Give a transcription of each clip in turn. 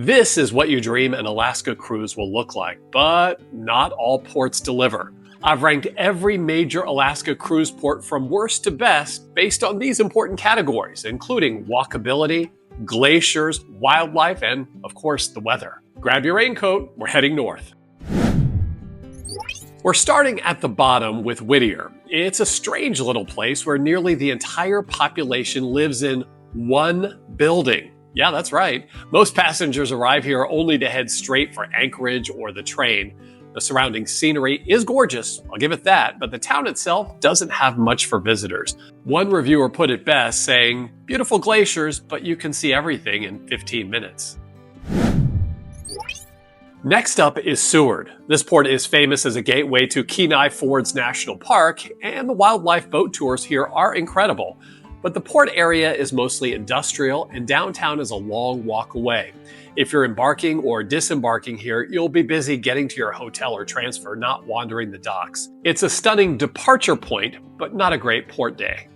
This is what you dream an Alaska cruise will look like, but not all ports deliver. I've ranked every major Alaska cruise port from worst to best based on these important categories, including walkability, glaciers, wildlife, and, of course, the weather. Grab your raincoat, we're heading north. We're starting at the bottom with Whittier. It's a strange little place where nearly the entire population lives in one building. Yeah, that's right. Most passengers arrive here only to head straight for Anchorage or the train. The surrounding scenery is gorgeous, I'll give it that, but the town itself doesn't have much for visitors. One reviewer put it best, saying, "Beautiful glaciers, but you can see everything in 15 minutes. Next up is Seward. This port is famous as a gateway to Kenai Fords National Park, and the wildlife boat tours here are incredible. But the port area is mostly industrial, and downtown is a long walk away. If you're embarking or disembarking here, you'll be busy getting to your hotel or transfer, not wandering the docks. It's a stunning departure point, but not a great port day.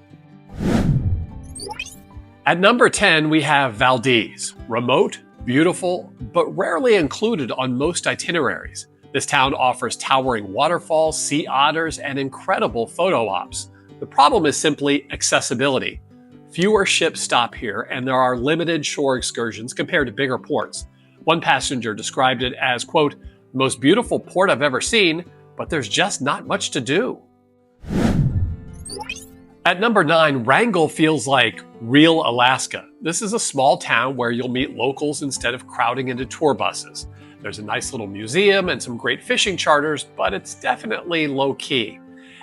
At number 10, we have Valdez. Remote, beautiful, but rarely included on most itineraries. This town offers towering waterfalls, sea otters, and incredible photo ops. The problem is simply accessibility. Fewer ships stop here, and there are limited shore excursions compared to bigger ports. One passenger described it as, quote, "the most beautiful port I've ever seen, but there's just not much to do." At number 9, Wrangell feels like real Alaska. This is a small town where you'll meet locals instead of crowding into tour buses. There's a nice little museum and some great fishing charters, but it's definitely low-key.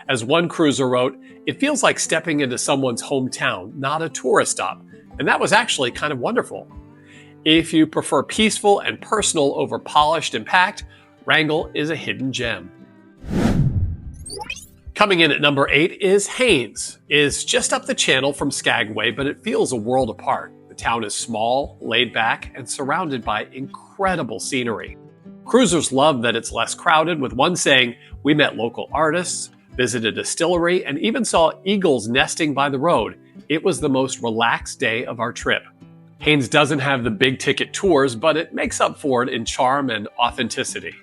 As one cruiser wrote, "It feels like stepping into someone's hometown, not a tourist stop." And that was actually kind of wonderful. If you prefer peaceful and personal over polished and packed, Wrangell is a hidden gem. Coming in at number 8 is Haines. It's just up the channel from Skagway, but it feels a world apart. The town is small, laid back, and surrounded by incredible scenery. Cruisers love that it's less crowded, with one saying, "We met local artists, visited a distillery, and even saw eagles nesting by the road. It was the most relaxed day of our trip." Haines doesn't have the big ticket tours, but it makes up for it in charm and authenticity.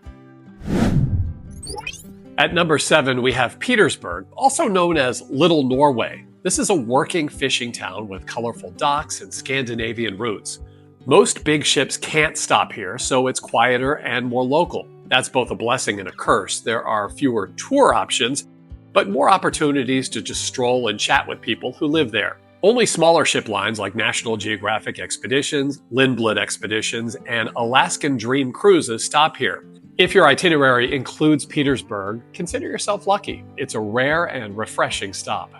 At number 7, we have Petersburg, also known as Little Norway. This is a working fishing town with colorful docks and Scandinavian roots. Most big ships can't stop here, so it's quieter and more local. That's both a blessing and a curse. There are fewer tour options, but more opportunities to just stroll and chat with people who live there. Only smaller ship lines like National Geographic Expeditions, Lindblad Expeditions, and Alaskan Dream Cruises stop here. If your itinerary includes Petersburg, consider yourself lucky. It's a rare and refreshing stop.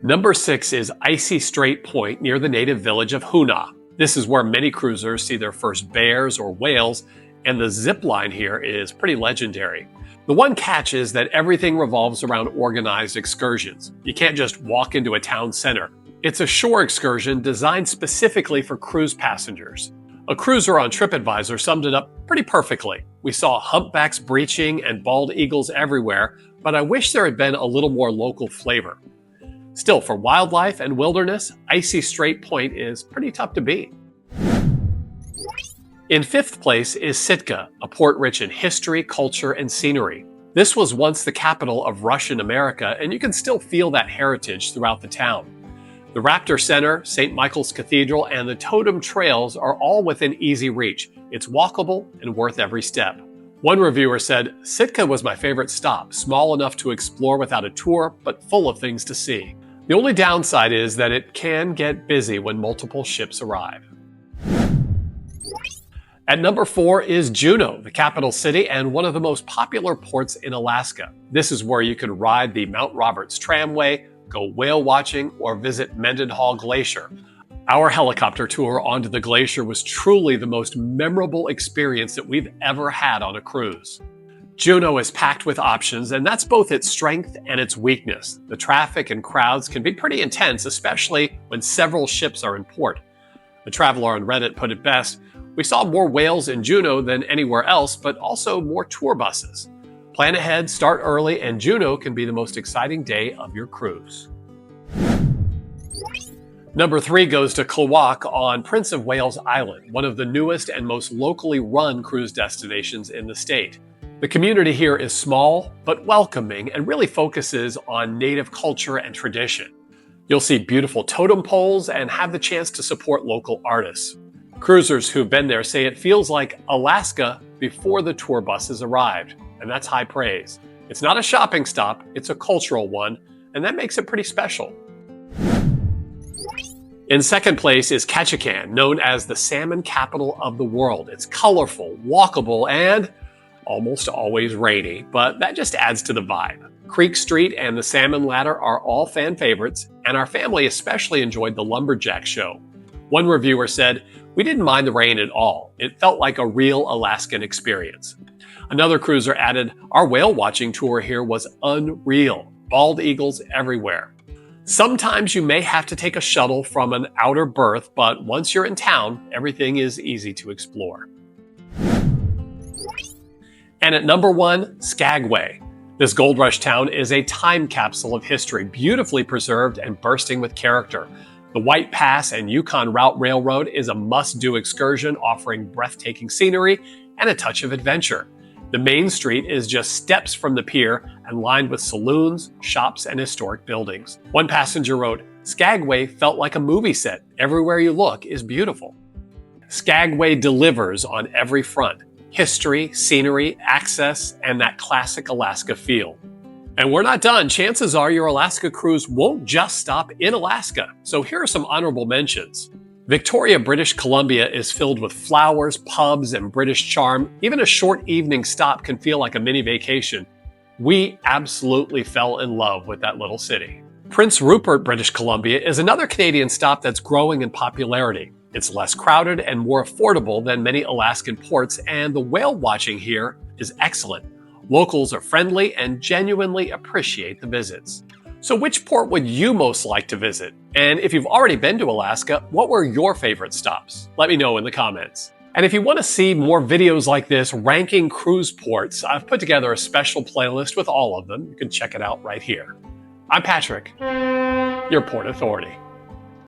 Number 6 is Icy Strait Point near the native village of Hoonah. This is where many cruisers see their first bears or whales, and the zip line here is pretty legendary. The one catch is that everything revolves around organized excursions. You can't just walk into a town center. It's a shore excursion designed specifically for cruise passengers. A cruiser on TripAdvisor summed it up pretty perfectly. "We saw humpbacks breaching and bald eagles everywhere, but I wish there had been a little more local flavor." Still, for wildlife and wilderness, Icy Strait Point is pretty tough to beat. In 5th place is Sitka, a port rich in history, culture, and scenery. This was once the capital of Russian America, and you can still feel that heritage throughout the town. The Raptor Center, St. Michael's Cathedral, and the Totem Trails are all within easy reach. It's walkable and worth every step. One reviewer said, "Sitka was my favorite stop, small enough to explore without a tour, but full of things to see." The only downside is that it can get busy when multiple ships arrive. At number 4 is Juneau, the capital city and one of the most popular ports in Alaska. This is where you can ride the Mount Roberts tramway, go whale watching, or visit Mendenhall Glacier. Our helicopter tour onto the glacier was truly the most memorable experience that we've ever had on a cruise. Juneau is packed with options, and that's both its strength and its weakness. The traffic and crowds can be pretty intense, especially when several ships are in port. A traveler on Reddit put it best, "We saw more whales in Juneau than anywhere else, but also more tour buses." Plan ahead, start early, and Juneau can be the most exciting day of your cruise. Number 3 goes to Clywach on Prince of Wales Island, one of the newest and most locally run cruise destinations in the state. The community here is small but welcoming and really focuses on native culture and tradition. You'll see beautiful totem poles and have the chance to support local artists. Cruisers who've been there say it feels like Alaska before the tour buses arrived, and that's high praise. It's not a shopping stop, it's a cultural one, and that makes it pretty special. In second place is Ketchikan, known as the salmon capital of the world. It's colorful, walkable, and almost always rainy, but that just adds to the vibe. Creek Street and the Salmon Ladder are all fan favorites, and our family especially enjoyed the Lumberjack show. One reviewer said, "We didn't mind the rain at all. It felt like a real Alaskan experience." Another cruiser added, "Our whale watching tour here was unreal. Bald eagles everywhere." Sometimes you may have to take a shuttle from an outer berth, but once you're in town, everything is easy to explore. And at number 1, Skagway. This gold rush town is a time capsule of history, beautifully preserved and bursting with character. The White Pass and Yukon Route Railroad is a must-do excursion offering breathtaking scenery and a touch of adventure. The main street is just steps from the pier and lined with saloons, shops, and historic buildings. One passenger wrote, "Skagway felt like a movie set. Everywhere you look is beautiful." Skagway delivers on every front: history, scenery, access, and that classic Alaska feel. And we're not done. Chances are your Alaska cruise won't just stop in Alaska. So here are some honorable mentions. Victoria, British Columbia is filled with flowers, pubs, and British charm. Even a short evening stop can feel like a mini vacation. We absolutely fell in love with that little city. Prince Rupert, British Columbia is another Canadian stop that's growing in popularity. It's less crowded and more affordable than many Alaskan ports, and the whale watching here is excellent. Locals are friendly and genuinely appreciate the visits. So which port would you most like to visit? And if you've already been to Alaska, what were your favorite stops? Let me know in the comments. And if you want to see more videos like this ranking cruise ports, I've put together a special playlist with all of them. You can check it out right here. I'm Patrick, your Port Authority.